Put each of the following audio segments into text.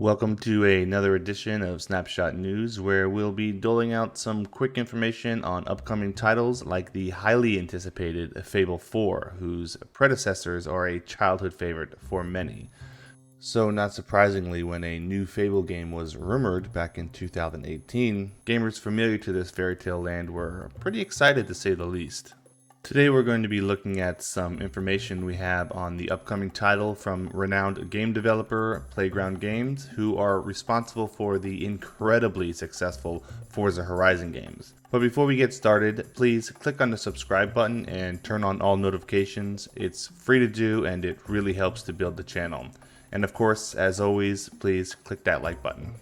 Welcome to another edition of Snapshot News, where we'll be doling out some quick information on upcoming titles like the highly anticipated Fable 4, whose predecessors are a childhood favorite for many. So not surprisingly, when a new Fable game was rumored back in 2018, gamers familiar to this fairy tale land were pretty excited to say the least. Today we're going to be looking at some information we have on the upcoming title from renowned game developer Playground Games, who are responsible for the incredibly successful Forza Horizon games. But before we get started, please click on the subscribe button and turn on all notifications. It's free to do and it really helps to build the channel. And of course, as always, please click that like button.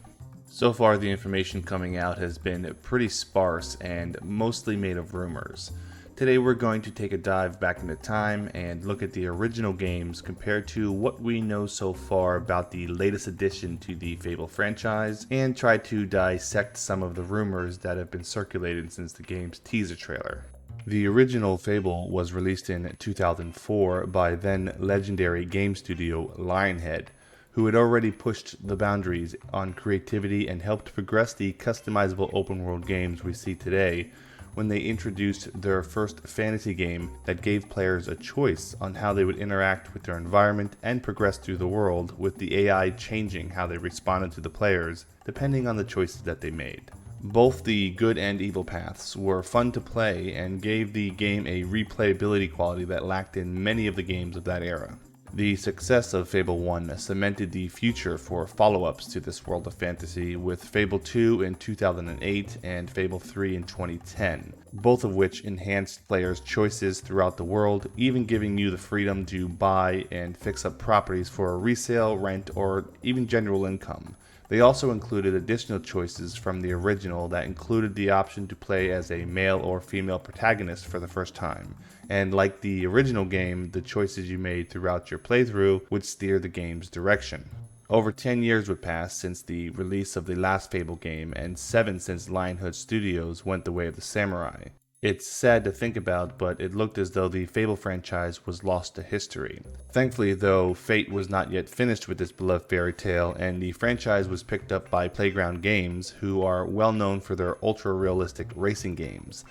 So far the information coming out has been pretty sparse and mostly made of rumors. Today we're going to take a dive back into time and look at the original games compared to what we know so far about the latest addition to the Fable franchise, and try to dissect some of the rumors that have been circulated since the game's teaser trailer. The original Fable was released in 2004 by then legendary game studio Lionhead, who had already pushed the boundaries on creativity and helped progress the customizable open world games we see today, when they introduced their first fantasy game that gave players a choice on how they would interact with their environment and progress through the world, with the AI changing how they responded to the players depending on the choices that they made. Both the good and evil paths were fun to play and gave the game a replayability quality that lacked in many of the games of that era. The success of Fable 1 cemented the future for follow-ups to this world of fantasy, with Fable 2 in 2008 and Fable 3 in 2010, both of which enhanced players' choices throughout the world, even giving you the freedom to buy and fix up properties for a resale, rent, or even general income. They also included additional choices from the original that included the option to play as a male or female protagonist for the first time. And like the original game, the choices you made throughout your playthrough would steer the game's direction. Over 10 years would pass since the release of the last Fable game, and 7 since Lionhead Studios went the way of the samurai. It's sad to think about, but it looked as though the Fable franchise was lost to history. Thankfully, though, fate was not yet finished with this beloved fairy tale, and the franchise was picked up by Playground Games, who are well known for their ultra-realistic racing games,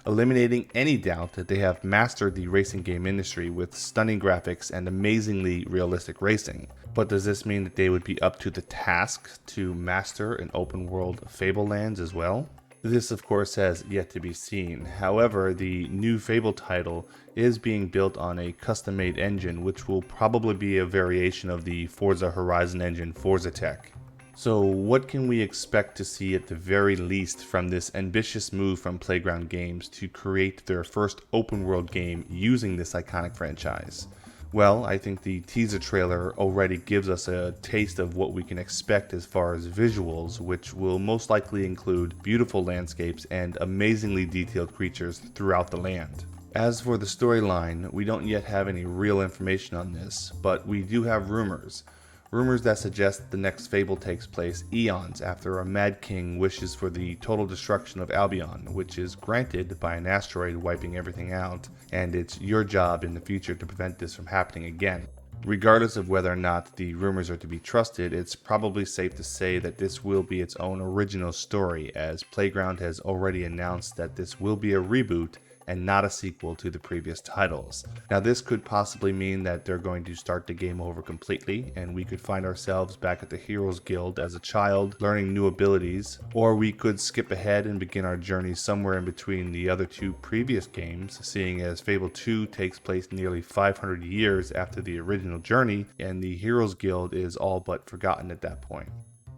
eliminating any doubt that they have mastered the racing game industry with stunning graphics and amazingly realistic racing. But does this mean that they would be up to the task to master an open-world Fable lands as well? This, of course, has yet to be seen. However, the new Fable title is being built on a custom-made engine, which will probably be a variation of the Forza Horizon engine Forza Tech. So what can we expect to see at the very least from this ambitious move from Playground Games to create their first open-world game using this iconic franchise? Well, I think the teaser trailer already gives us a taste of what we can expect as far as visuals, which will most likely include beautiful landscapes and amazingly detailed creatures throughout the land. As for the storyline, we don't yet have any real information on this, but we do have rumors. Rumors that suggest the next Fable takes place eons after a Mad King wishes for the total destruction of Albion, which is granted by an asteroid wiping everything out, and it's your job in the future to prevent this from happening again. Regardless of whether or not the rumors are to be trusted, it's probably safe to say that this will be its own original story, as Playground has already announced that this will be a reboot and not a sequel to the previous titles. Now this could possibly mean that they're going to start the game over completely, and we could find ourselves back at the Heroes Guild as a child learning new abilities, or we could skip ahead and begin our journey somewhere in between the other two previous games, seeing as Fable 2 takes place nearly 500 years after the original journey, and the Heroes Guild is all but forgotten at that point.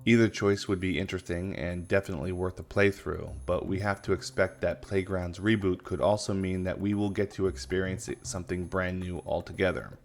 Either choice would be interesting and definitely worth a playthrough, but we have to expect that Playground's reboot could also mean that we will get to experience something brand new altogether.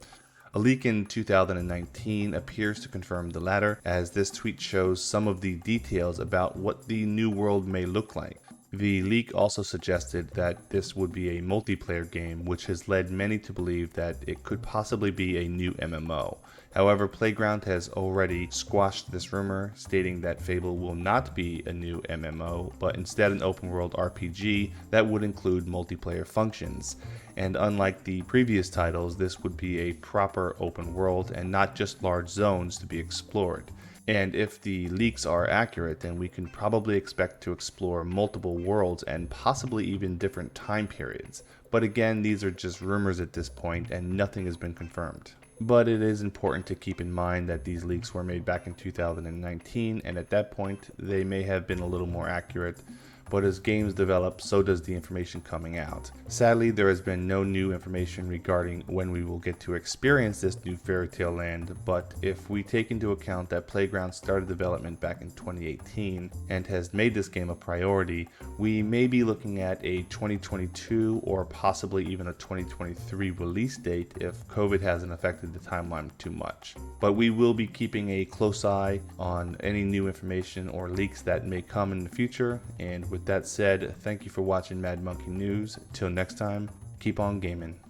A leak in 2019 appears to confirm the latter, as this tweet shows some of the details about what the new world may look like. The leak also suggested that this would be a multiplayer game, which has led many to believe that it could possibly be a new MMO. However, Playground has already squashed this rumor, stating that Fable will not be a new MMO, but instead an open-world RPG that would include multiplayer functions. And unlike the previous titles, this would be a proper open world and not just large zones to be explored. And if the leaks are accurate, then we can probably expect to explore multiple worlds and possibly even different time periods. But again, these are just rumors at this point and nothing has been confirmed. But it is important to keep in mind that these leaks were made back in 2019, and at that point, they may have been a little more accurate. But as games develop, so does the information coming out. Sadly, there has been no new information regarding when we will get to experience this new fairy tale land, but if we take into account that Playground started development back in 2018 and has made this game a priority, we may be looking at a 2022 or possibly even a 2023 release date if COVID hasn't affected the timeline too much. But we will be keeping a close eye on any new information or leaks that may come in the future, and with that said, thank you for watching Mad Monkey News. Till next time, keep on gaming.